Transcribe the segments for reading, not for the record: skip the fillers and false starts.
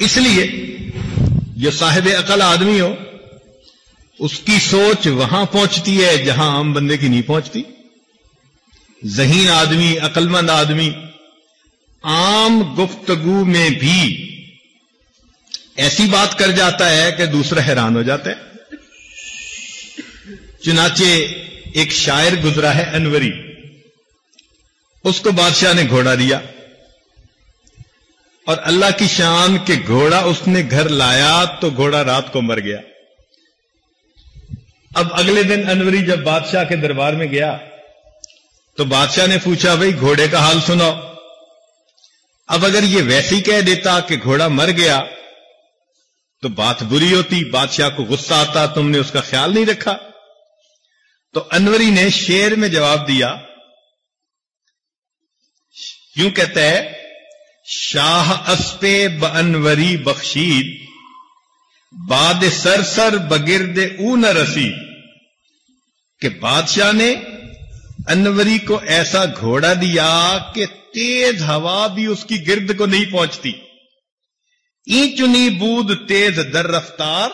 اس لیے جو صاحب عقل آدمی ہو اس کی سوچ وہاں پہنچتی ہے جہاں عام بندے کی نہیں پہنچتی. ذہین آدمی، عقل مند آدمی عام گفتگو میں بھی ایسی بات کر جاتا ہے کہ دوسرا حیران ہو جاتا ہے. چنانچہ ایک شاعر گزرا ہے انوری، اس کو بادشاہ نے گھوڑا دیا اور اللہ کی شان کہ گھوڑا اس نے گھر لایا تو گھوڑا رات کو مر گیا. اب اگلے دن انوری جب بادشاہ کے دربار میں گیا تو بادشاہ نے پوچھا بھئی گھوڑے کا حال سناؤ. اب اگر یہ ویسے ہی کہہ دیتا کہ گھوڑا مر گیا تو بات بری ہوتی، بادشاہ کو غصہ آتا، تم نے اس کا خیال نہیں رکھا. تو انوری نے شعر میں جواب دیا، یوں کہتا ہے، شاہ اسپِ بانوری بخشید باد سر سر بگرد او نہ رسید، کہ بادشاہ نے انوری کو ایسا گھوڑا دیا کہ تیز ہوا بھی اس کی گرد کو نہیں پہنچتی. چنی بود تیز در رفتار،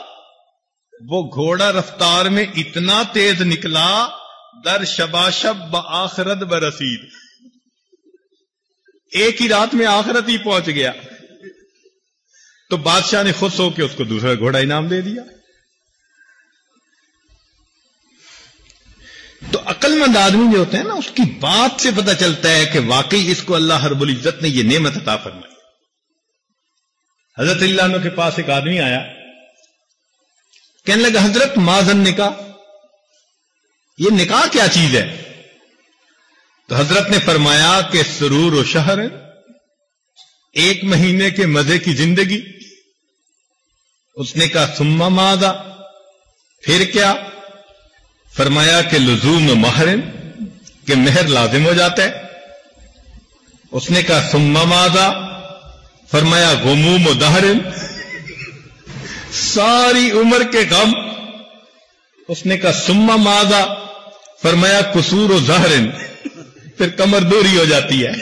وہ گھوڑا رفتار میں اتنا تیز نکلا در شباشب بآخرت برسید، ایک ہی رات میں آخرت ہی پہنچ گیا. تو بادشاہ نے خوش ہو کے اس کو دوسرا گھوڑا انعام دے دیا. تو عقل مند آدمی جو ہوتے ہیں نا، اس کی بات سے پتہ چلتا ہے کہ واقعی اس کو اللہ رب العزت نے یہ نعمت عطا فرمائی. حضرت اللہ عنہ کے پاس ایک آدمی آیا، کہنے لگا حضرت ماذن نکاح، یہ نکاح کیا چیز ہے؟ تو حضرت نے فرمایا کہ سرور و شہر، ایک مہینے کے مزے کی زندگی. اس نے کہا ثم ماذا، پھر کیا؟ فرمایا کہ لزوم مہر، کہ مہر لازم ہو جاتا ہے. اس نے کہا ثم ماذا، فرمایا غموم و دہر، ساری عمر کے غم. اس نے کہا ثم ماذا، فرمایا قصور و زہر، پھر کمر دوری ہو جاتی ہے.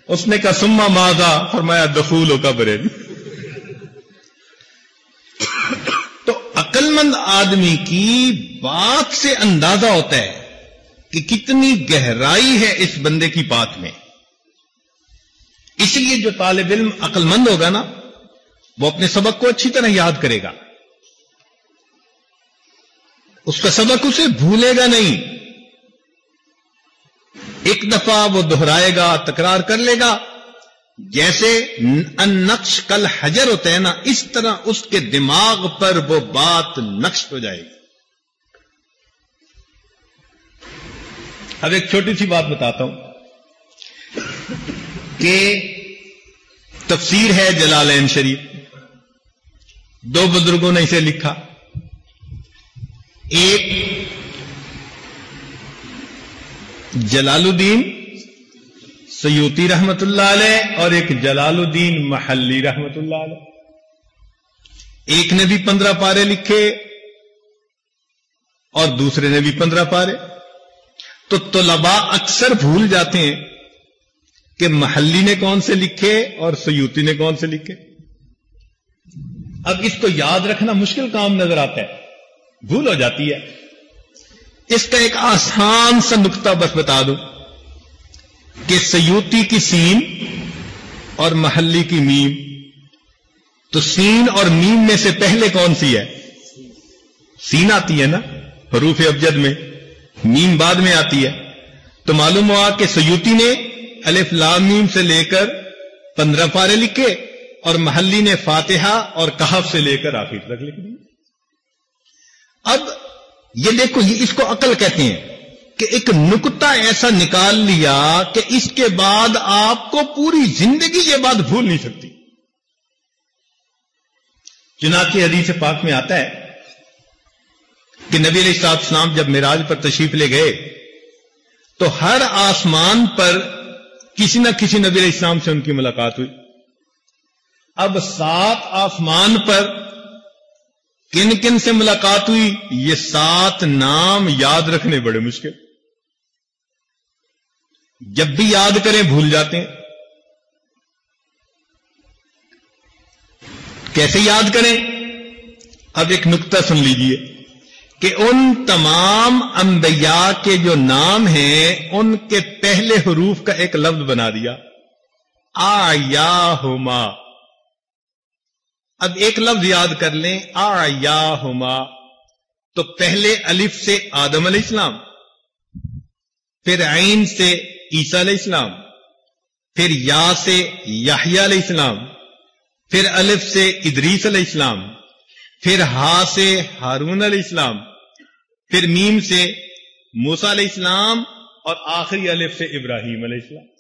اس نے کہا ثم ماذا، فرمایا دخول و قبر. تو عقل مند آدمی کی بات سے اندازہ ہوتا ہے کہ کتنی گہرائی ہے اس بندے کی بات میں. اس لیے جو طالب علم عقل مند ہوگا نا، وہ اپنے سبق کو اچھی طرح یاد کرے گا، اس کا سبق اسے بھولے گا نہیں. ایک دفعہ وہ دہرائے گا، تکرار کر لے گا. جیسے النقش کل حجر ہوتا ہے نا، اس طرح اس کے دماغ پر وہ بات نقش ہو جائے گی. اب ایک چھوٹی سی بات بتاتا ہوں کہ تفسیر ہے جلالین شریف، دو بزرگوں نے اسے لکھا. ایک جلال الدین سیوطی رحمت اللہ علیہ اور ایک جلال الدین محلی رحمت اللہ علیہ. ایک نے بھی 15 پارے لکھے اور دوسرے نے بھی 15 پارے. تو طلباء اکثر بھول جاتے ہیں کہ محلی نے کون سے لکھے اور سیوطی نے کون سے لکھے. اب اس کو یاد رکھنا مشکل کام نظر آتا ہے، بھول ہو جاتی ہے. اس کا ایک آسان سا نقطہ بس بتا دوں کہ سیوطی کی سین اور محلی کی میم. تو سین اور میم میں سے پہلے کون سی ہے؟ سین آتی ہے نا حروف ابجد میں، میم بعد میں آتی ہے. تو معلوم ہوا کہ سیوطی نے الف لام میم سے لے کر 15 پارے لکھے اور محلی نے فاتحہ اور کہف سے لے کر آخر تک لکھ دی. اب یہ دیکھو، یہ اس کو عقل کہتے ہیں کہ ایک نقطہ ایسا نکال لیا کہ اس کے بعد آپ کو پوری زندگی یہ بات بھول نہیں سکتی. چنانچہ حدیث پاک میں آتا ہے کہ نبی علیہ الصلوۃ والسلام جب معراج پر تشریف لے گئے تو ہر آسمان پر کسی نہ کسی نبی علیہ السلام سے ان کی ملاقات ہوئی. اب 7 آسمان پر کن کن سے ملاقات ہوئی، یہ 7 نام یاد رکھنے بڑے مشکل. جب بھی یاد کریں بھول جاتے ہیں. کیسے یاد کریں؟ اب ایک نقطہ سن لیجئے کہ ان تمام انبیاء کے جو نام ہیں ان کے پہلے حروف کا ایک لفظ بنا دیا، آیاہما۔ اب ایک لفظ یاد کر لیں، آیاہما، تو پہلے الف سے آدم علیہ السلام، پھر عین سے عیسیٰ علیہ السلام، پھر یا سے یحییٰ علیہ السلام، پھر الف سے ادریس علیہ السلام، پھر ہا سے ہارون علیہ السلام، پھر میم سے موسیٰ علیہ السلام، اور آخری الف سے ابراہیم علیہ السلام۔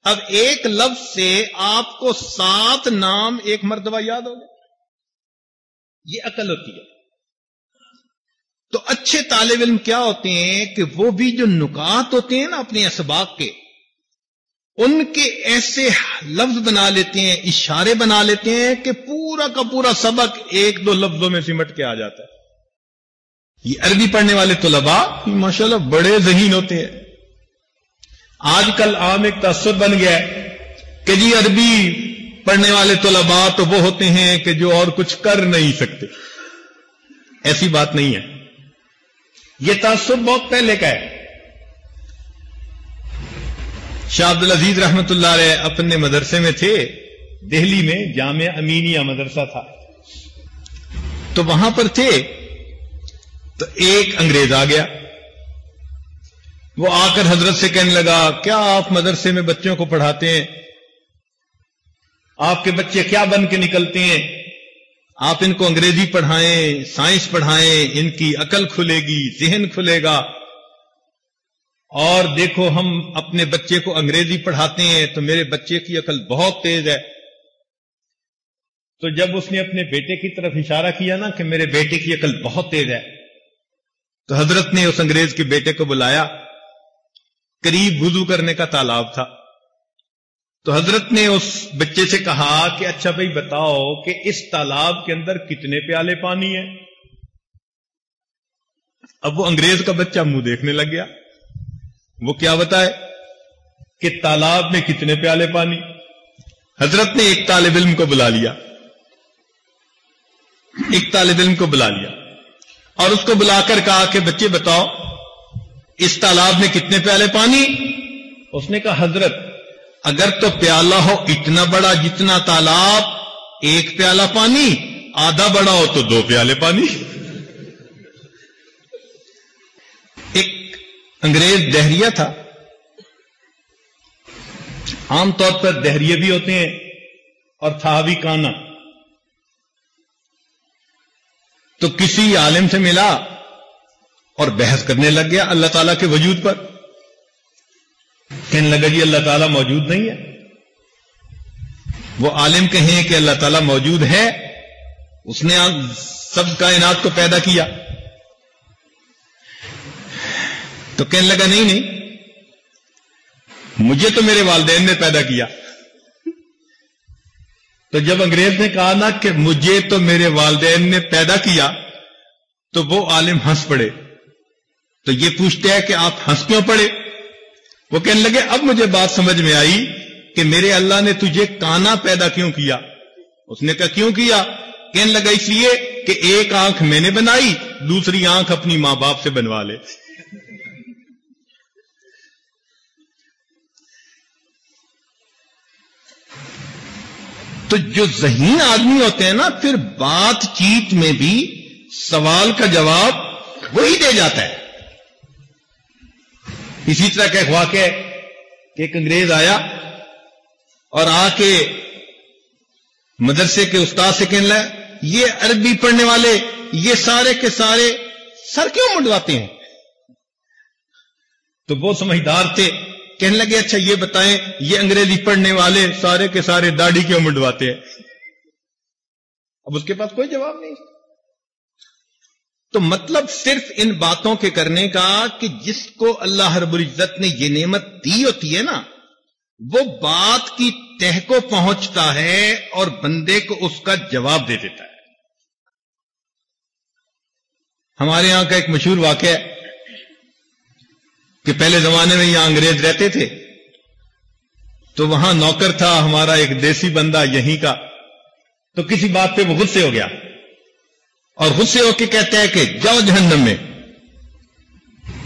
اب ایک لفظ سے آپ کو 7 نام ایک مرتبہ یاد ہو گئے، یہ عقل ہوتی ہے۔ تو اچھے طالب علم کیا ہوتے ہیں کہ وہ بھی جو نکات ہوتے ہیں نا اپنے اسباق کے، ان کے ایسے لفظ بنا لیتے ہیں، اشارے بنا لیتے ہیں کہ پورا کا پورا سبق 1-2 لفظوں میں سمٹ کے آ جاتا ہے۔ یہ عربی پڑھنے والے طلباء ماشاءاللہ بڑے ذہین ہوتے ہیں۔ آج کل عام ایک تعصب بن گیا ہے کہ جی عربی پڑھنے والے طلباء تو وہ ہوتے ہیں کہ جو اور کچھ کر نہیں سکتے۔ ایسی بات نہیں ہے، یہ تعصب بہت پہلے کا ہے۔ شاہ عبدالعزیز رحمت اللہ علیہ اپنے مدرسے میں تھے، دہلی میں جامعہ امینیہ مدرسہ تھا، تو وہاں پر تھے تو ایک انگریز آ گیا، وہ آ کر حضرت سے کہنے لگا کیا آپ مدرسے میں بچوں کو پڑھاتے ہیں؟ آپ کے بچے کیا بن کے نکلتے ہیں؟ آپ ان کو انگریزی پڑھائیں، سائنس پڑھائیں، ان کی عقل کھلے گی، ذہن کھلے گا۔ اور دیکھو ہم اپنے بچے کو انگریزی پڑھاتے ہیں تو میرے بچے کی عقل بہت تیز ہے۔ تو جب اس نے اپنے بیٹے کی طرف اشارہ کیا نا کہ میرے بیٹے کی عقل بہت تیز ہے، تو حضرت نے اس انگریز کے بیٹے کو بلایا، قریب وضو کرنے کا تالاب تھا، تو حضرت نے اس بچے سے کہا کہ اچھا بھائی بتاؤ کہ اس تالاب کے اندر کتنے پیالے پانی ہیں؟ اب وہ انگریز کا بچہ منہ دیکھنے لگ گیا، وہ کیا بتائے کہ تالاب میں کتنے پیالے پانی؟ حضرت نے ایک طالب علم کو بلا لیا، اور اس کو بلا کر کہا کہ بچے بتاؤ اس تالاب میں کتنے پیالے پانی؟ اس نے کہا حضرت اگر تو پیالہ ہو اتنا بڑا جتنا تالاب، 1 پیالہ پانی، آدھا بڑا ہو تو 2 پیالے پانی۔ ایک انگریز دہریہ تھا، عام طور پر دہریے بھی ہوتے ہیں اور تھا بھی کانا، تو کسی عالم سے ملا اور بحث کرنے لگ گیا اللہ تعالیٰ کے وجود پر۔ کہنے لگا جی اللہ تعالیٰ موجود نہیں ہے۔ وہ عالم کہیں کہ اللہ تعالیٰ موجود ہے، اس نے سب کائنات کو پیدا کیا، تو کہنے لگا نہیں مجھے تو میرے والدین نے پیدا کیا۔ تو جب انگریز نے کہا نا کہ مجھے تو میرے والدین نے پیدا کیا، تو وہ عالم ہنس پڑے۔ تو یہ پوچھتے ہیں کہ آپ ہنس کیوں پڑے؟ وہ کہنے لگے اب مجھے بات سمجھ میں آئی کہ میرے اللہ نے تجھے کانا پیدا کیوں کیا؟ اس نے کہا کیوں کیا؟ کہنے لگا اس لیے کہ ایک آنکھ میں نے بنائی، دوسری آنکھ اپنی ماں باپ سے بنوا لے۔ تو جو ذہین آدمی ہوتے ہیں نا، پھر بات چیت میں بھی سوال کا جواب وہی دے جاتا ہے۔ اسی طرح کا ایک واقعہ ہے کہ ایک انگریز آیا اور آ کے مدرسے کے استاد سے کہنے لگا یہ عربی پڑھنے والے یہ سارے کے سارے سر کیوں منڈواتے ہیں؟ تو وہ سمجھدار تھے، کہنے لگے اچھا یہ بتائیں یہ انگریزی پڑھنے والے سارے کے سارے داڑھی کیوں منڈواتے ہیں؟ اب اس کے پاس کوئی جواب نہیں۔ تو مطلب صرف ان باتوں کے کرنے کا کہ جس کو اللہ رب العزت نے یہ نعمت دی ہوتی ہے نا، وہ بات کی تہ کو پہنچتا ہے اور بندے کو اس کا جواب دے دیتا ہے۔ ہمارے یہاں کا ایک مشہور واقعہ ہے کہ پہلے زمانے میں یہاں انگریز رہتے تھے، تو وہاں نوکر تھا ہمارا ایک دیسی بندہ یہیں کا، تو کسی بات پہ وہ غصے ہو گیا اور غصے ہو کے کہتا ہے کہ جاؤ جہنم میں.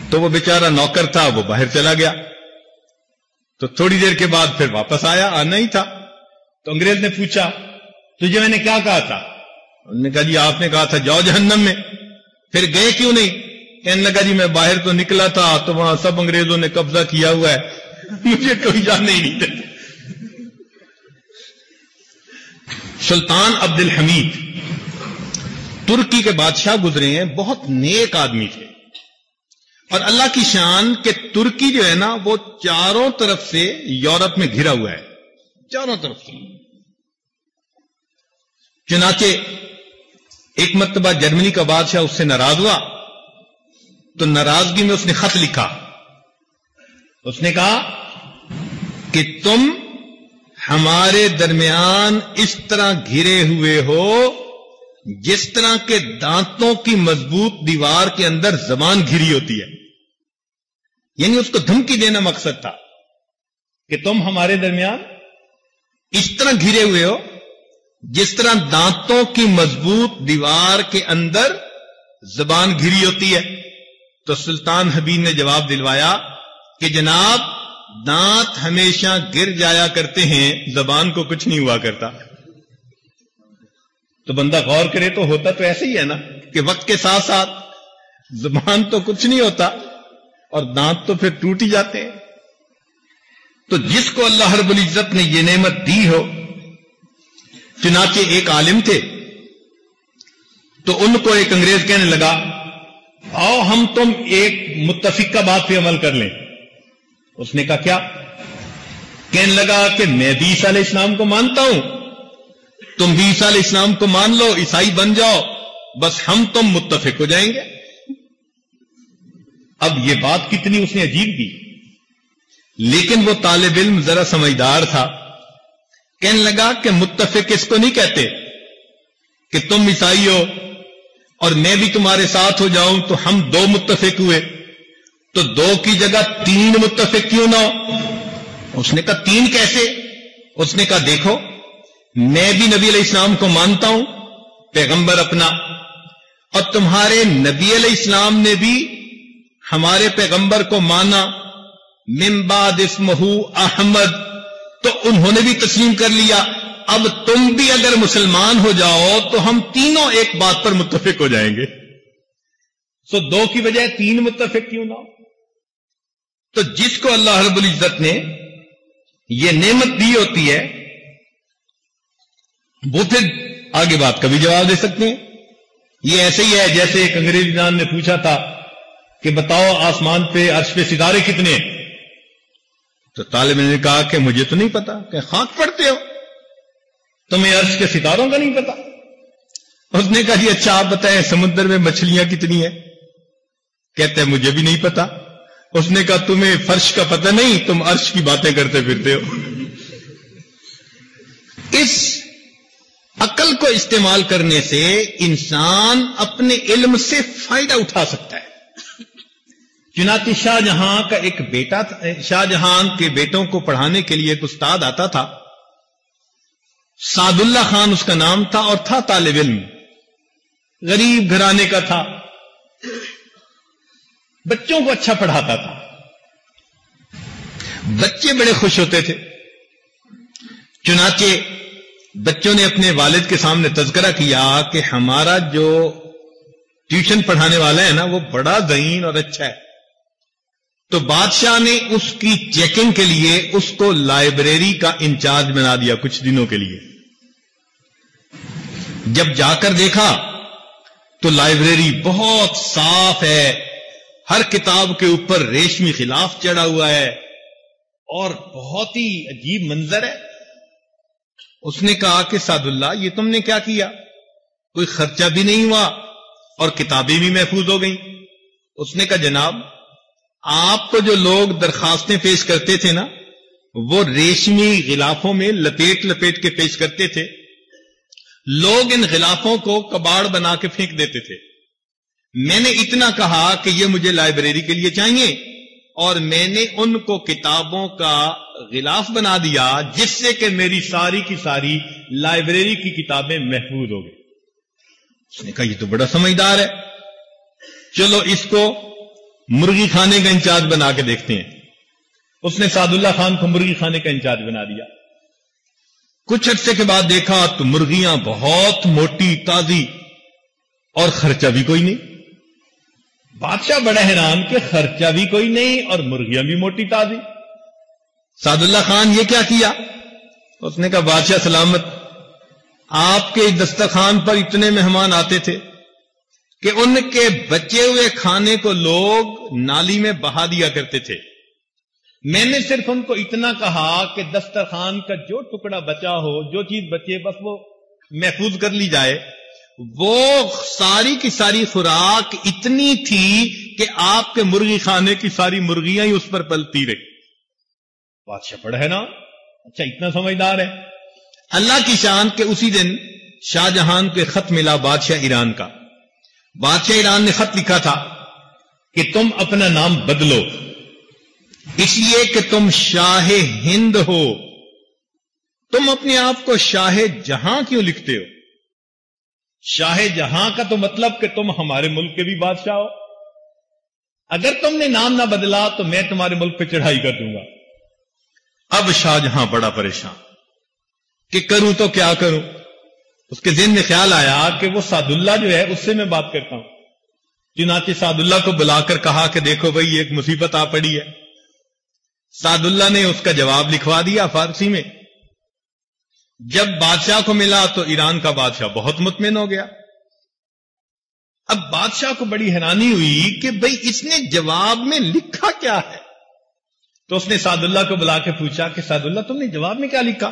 تو وہ بیچارہ نوکر تھا، وہ باہر چلا گیا. تو تھوڑی دیر کے بعد پھر واپس آیا، آنا ہی تھا. تو انگریز نے پوچھا تجھے میں نے کیا کہا تھا؟ انہوں نے کہا جی آپ نے کہا تھا جاؤ جہنم میں. پھر گئے کیوں نہیں؟ کہنے لگا جی میں باہر تو نکلا تھا تو وہاں سب انگریزوں نے قبضہ کیا ہوا ہے، مجھے کوئی جانے ہی نہیں دیتا. سلطان عبد الحمید ترکی کے بادشاہ گزرے ہیں، بہت نیک آدمی تھے. اور اللہ کی شان کہ ترکی جو ہے نا وہ چاروں طرف سے یورپ میں گھرا ہوا ہے، چاروں طرف سے. چنانچہ ایک مرتبہ جرمنی کا بادشاہ اس سے ناراض ہوا تو ناراضگی میں اس نے خط لکھا. اس نے کہا کہ تم ہمارے درمیان اس طرح گھرے ہوئے ہو جس طرح کے دانتوں کی مضبوط دیوار کے اندر زبان گھری ہوتی ہے. یعنی اس کو دھمکی دینا مقصد تھا کہ تم ہمارے درمیان اس طرح گھرے ہوئے ہو جس طرح دانتوں کی مضبوط دیوار کے اندر زبان گھری ہوتی ہے. تو سلطان حبیب نے جواب دلوایا کہ جناب دانت ہمیشہ گر جایا کرتے ہیں، زبان کو کچھ نہیں ہوا کرتا. تو بندہ غور کرے تو ہوتا تو ایسے ہی ہے نا کہ وقت کے ساتھ ساتھ زبان تو کچھ نہیں ہوتا اور دانت تو پھر ٹوٹ ہی جاتے ہیں. تو جس کو اللہ رب العزت نے یہ نعمت دی ہو، چنانچہ ایک عالم تھے تو ان کو ایک انگریز کہنے لگا آؤ ہم تم ایک متفقہ بات پہ عمل کر لیں. اس نے کہا کیا؟ کہنے لگا کہ میں بھی عیسیٰ علیہ السلام کو مانتا ہوں، تم بھی عیسیٰ علیہ السلام کو مان لو، عیسائی بن جاؤ، بس ہم تم متفق ہو جائیں گے. اب یہ بات کتنی اس نے عجیب کی، لیکن وہ طالب علم ذرا سمجھدار تھا. کہنے لگا کہ متفق اس کو نہیں کہتے کہ تم عیسائی ہو اور میں بھی تمہارے ساتھ ہو جاؤں تو ہم دو متفق ہوئے، تو دو کی جگہ تین متفق کیوں نہ ہو؟ اس نے کہا تین کیسے؟ اس نے کہا دیکھو میں بھی نبی علیہ السلام کو مانتا ہوں، پیغمبر اپنا، اور تمہارے نبی علیہ السلام نے بھی ہمارے پیغمبر کو مانا، من بعد اسمہ احمد، تو انہوں نے بھی تسلیم کر لیا. اب تم بھی اگر مسلمان ہو جاؤ تو ہم تینوں ایک بات پر متفق ہو جائیں گے. سو دو کی بجائے تین متفق کیوں نہ ہو؟ تو جس کو اللہ رب العزت نے یہ نعمت دی ہوتی ہے وہ پھر آگے بات کا بھی جواب دے سکتے ہیں. یہ ایسے ہی ہے جیسے ایک انگریزی جان نے پوچھا تھا کہ بتاؤ آسمان پہ عرش پہ ستارے کتنے ہیں؟ تو طالب نے کہا کہ مجھے تو نہیں پتا. کہ خاک پڑھتے ہو، تمہیں عرش کے ستاروں کا نہیں پتا؟ اس نے کہا جی اچھا آپ بتائیں سمندر میں مچھلیاں کتنی ہیں؟ کہتے ہیں مجھے بھی نہیں پتا. اس نے کہا تمہیں فرش کا پتہ نہیں، تم عرش کی باتیں کرتے پھرتے ہو. اس عقل کو استعمال کرنے سے انسان اپنے علم سے فائدہ اٹھا سکتا ہے. چنانچہ شاہ جہاں کا ایک بیٹا تھا، شاہ جہاں کے بیٹوں کو پڑھانے کے لیے ایک استاد آتا تھا، سعد اللہ خان اس کا نام تھا، اور تھا طالب علم، غریب گھرانے کا تھا، بچوں کو اچھا پڑھاتا تھا، بچے بڑے خوش ہوتے تھے. چنانچہ بچوں نے اپنے والد کے سامنے تذکرہ کیا کہ ہمارا جو ٹیوشن پڑھانے والا ہے نا وہ بڑا ذہین اور اچھا ہے. تو بادشاہ نے اس کی چیکنگ کے لیے اس کو لائبریری کا انچارج بنا دیا کچھ دنوں کے لیے. جب جا کر دیکھا تو لائبریری بہت صاف ہے، ہر کتاب کے اوپر ریشمی غلاف چڑھا ہوا ہے اور بہت ہی عجیب منظر ہے. اس نے کہا کہ سعد اللہ یہ تم نے کیا کیا؟ کوئی خرچہ بھی نہیں ہوا اور کتابیں بھی محفوظ ہو گئیں. اس نے کہا جناب آپ کو جو لوگ درخواستیں پیش کرتے تھے نا وہ ریشمی غلافوں میں لپیٹ لپیٹ کے پیش کرتے تھے. لوگ ان غلافوں کو کباڑ بنا کے پھینک دیتے تھے. میں نے اتنا کہا کہ یہ مجھے لائبریری کے لیے چاہیے، اور میں نے ان کو کتابوں کا غلاف بنا دیا جس سے کہ میری ساری کی ساری لائبریری کی کتابیں محفوظ ہو گئی. اس نے کہا یہ تو بڑا سمجھدار ہے، چلو اس کو مرغی خانے کا انچارج بنا کے دیکھتے ہیں. اس نے سعد اللہ خان کو مرغی خانے کا انچارج بنا دیا. کچھ عرصے کے بعد دیکھا تو مرغیاں بہت موٹی تازی اور خرچہ بھی کوئی نہیں. بادشاہ بڑا حیران کہ خرچہ بھی کوئی نہیں اور مرغیاں بھی موٹی تازی. سعد اللہ خان یہ کیا کیا؟ اس نے کہا بادشاہ سلامت، آپ کے دسترخوان پر اتنے مہمان آتے تھے کہ ان کے بچے ہوئے کھانے کو لوگ نالی میں بہا دیا کرتے تھے. میں نے صرف ان کو اتنا کہا کہ دسترخوان کا جو ٹکڑا بچا ہو، جو چیز بچے، بس وہ محفوظ کر لی جائے. وہ ساری کی ساری خوراک اتنی تھی کہ آپ کے مرغی خانے کی ساری مرغیاں ہی اس پر پلتی رہی. بادشاہ پڑھا ہے نا، اچھا اتنا سمجھدار ہے. اللہ کی شان کہ اسی دن شاہ جہان کو خط ملا بادشاہ ایران کا. بادشاہ ایران نے خط لکھا تھا کہ تم اپنا نام بدلو اس لیے کہ تم شاہ ہند ہو. تم اپنے آپ کو شاہ جہاں کیوں لکھتے ہو؟ شاہ جہاں کا تو مطلب کہ تم ہمارے ملک کے بھی بادشاہ ہو. اگر تم نے نام نہ بدلا تو میں تمہارے ملک پہ چڑھائی کر دوں گا. اب شاہ جہاں بڑا پریشان کہ کروں تو کیا کروں. اس کے ذہن میں خیال آیا کہ وہ سعد اللہ جو ہے اس سے میں بات کرتا ہوں. چنانچہ سعد اللہ کو بلا کر کہا کہ دیکھو بھائی ایک مصیبت آ پڑی ہے. سعد اللہ نے اس کا جواب لکھوا دیا فارسی میں. جب بادشاہ کو ملا تو ایران کا بادشاہ بہت مطمئن ہو گیا. اب بادشاہ کو بڑی حیرانی ہوئی کہ بھئی اس نے جواب میں لکھا کیا ہے. تو اس نے سعد اللہ کو بلا کے پوچھا کہ سعد اللہ تم نے جواب میں کیا لکھا؟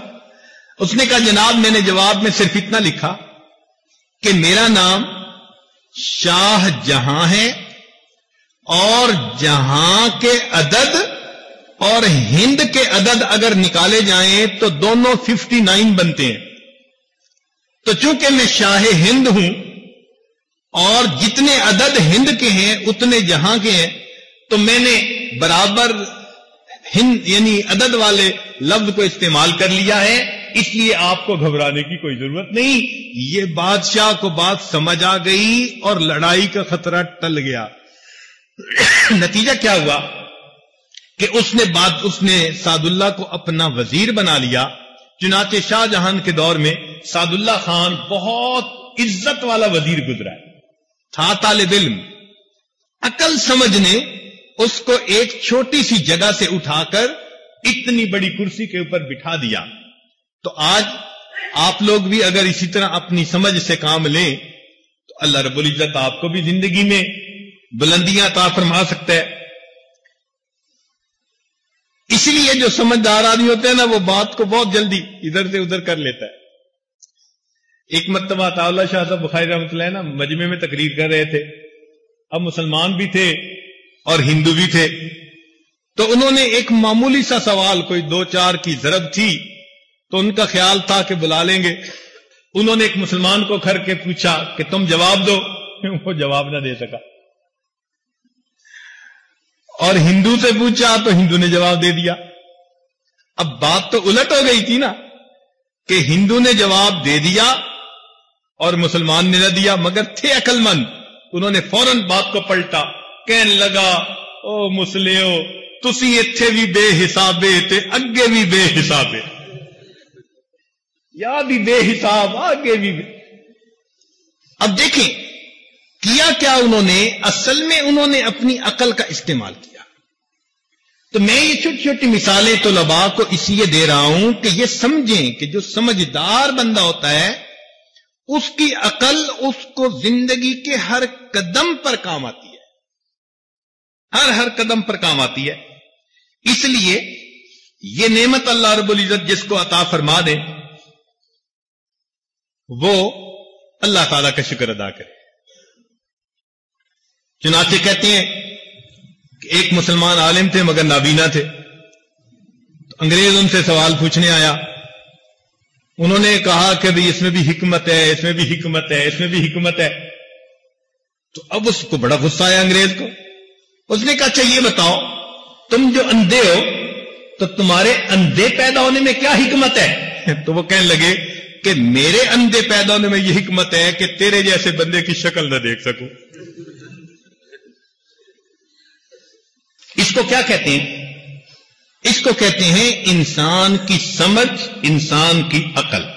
اس نے کہا جناب میں نے جواب میں صرف اتنا لکھا کہ میرا نام شاہ جہاں ہے اور جہاں کے عدد اور ہند کے عدد اگر نکالے جائیں تو دونوں 59 بنتے ہیں. تو چونکہ میں شاہ ہند ہوں اور جتنے عدد ہند کے ہیں اتنے جہاں کے ہیں تو میں نے برابر ہند یعنی عدد والے لفظ کو استعمال کر لیا ہے. اس لیے آپ کو گھبرانے کی کوئی ضرورت نہیں. یہ بادشاہ کو بات سمجھ آ گئی اور لڑائی کا خطرہ ٹل گیا. نتیجہ کیا ہوا کہ اس نے سعد اللہ کو اپنا وزیر بنا لیا. چنانچہ شاہ جہان کے دور میں سعد اللہ خان بہت عزت والا وزیر گزرا ہے. تھا طالب علم، عقل سمجھنے اس کو ایک چھوٹی سی جگہ سے اٹھا کر اتنی بڑی کرسی کے اوپر بٹھا دیا. تو آج آپ لوگ بھی اگر اسی طرح اپنی سمجھ سے کام لیں تو اللہ رب العزت آپ کو بھی زندگی میں بلندیاں عطا فرما سکتا ہے. اسی لیے جو سمجھدار آدمی ہوتے ہیں نا وہ بات کو بہت جلدی ادھر سے ادھر کر لیتا ہے. ایک مرتبہ عطا اللہ شاہ صاحب بخاری رحمۃ اللہ نا مجمع میں تقریر کر رہے تھے. اب مسلمان بھی تھے اور ہندو بھی تھے. تو انہوں نے ایک معمولی سا سوال، کوئی 2-4 کی ضرب تھی، تو ان کا خیال تھا کہ بلا لیں گے. انہوں نے ایک مسلمان کو کر کے پوچھا کہ تم جواب دو. وہ جواب نہ دے سکا. اور ہندو سے پوچھا تو ہندو نے جواب دے دیا. اب بات تو الٹ ہو گئی تھی نا کہ ہندو نے جواب دے دیا اور مسلمان نے نہ دیا، مگر تھے عقل مند. انہوں نے فوراً بات کو پلٹا، کہنے لگا او مسلیو تسی اتھے بھی بے حسابے تے اگے بھی بے حسابے، یا بھی بے حساب آگے بھی بے. اب دیکھیں کیا انہوں نے، اصل میں انہوں نے اپنی عقل کا استعمال کیا. تو میں یہ چھوٹی چھوٹی مثالیں طلباء کو اس لیے دے رہا ہوں کہ یہ سمجھیں کہ جو سمجھدار بندہ ہوتا ہے اس کی عقل اس کو زندگی کے ہر قدم پر کام آتی ہے، ہر قدم پر کام آتی ہے. اس لیے یہ نعمت اللہ رب العزت جس کو عطا فرما دے وہ اللہ تعالی کا شکر ادا کرے. چنانچہ کہتے ہیں کہ ایک مسلمان عالم تھے مگر نابینا تھے. تو انگریز ان سے سوال پوچھنے آیا. انہوں نے کہا کہ بھئی اس میں بھی حکمت ہے، اس میں بھی حکمت ہے، اس میں بھی حکمت ہے. تو اب اس کو بڑا غصہ آیا انگریز کو. اس نے کہا اچھا یہ بتاؤ تم جو اندھے ہو تو تمہارے اندھے پیدا ہونے میں کیا حکمت ہے؟ تو وہ کہنے لگے کہ میرے اندھے پیدا ہونے میں یہ حکمت ہے کہ تیرے جیسے بندے کی شکل نہ دیکھ سکوں۔ اس کو کیا کہتے ہیں؟ اس کو کہتے ہیں انسان کی سمجھ، انسان کی عقل۔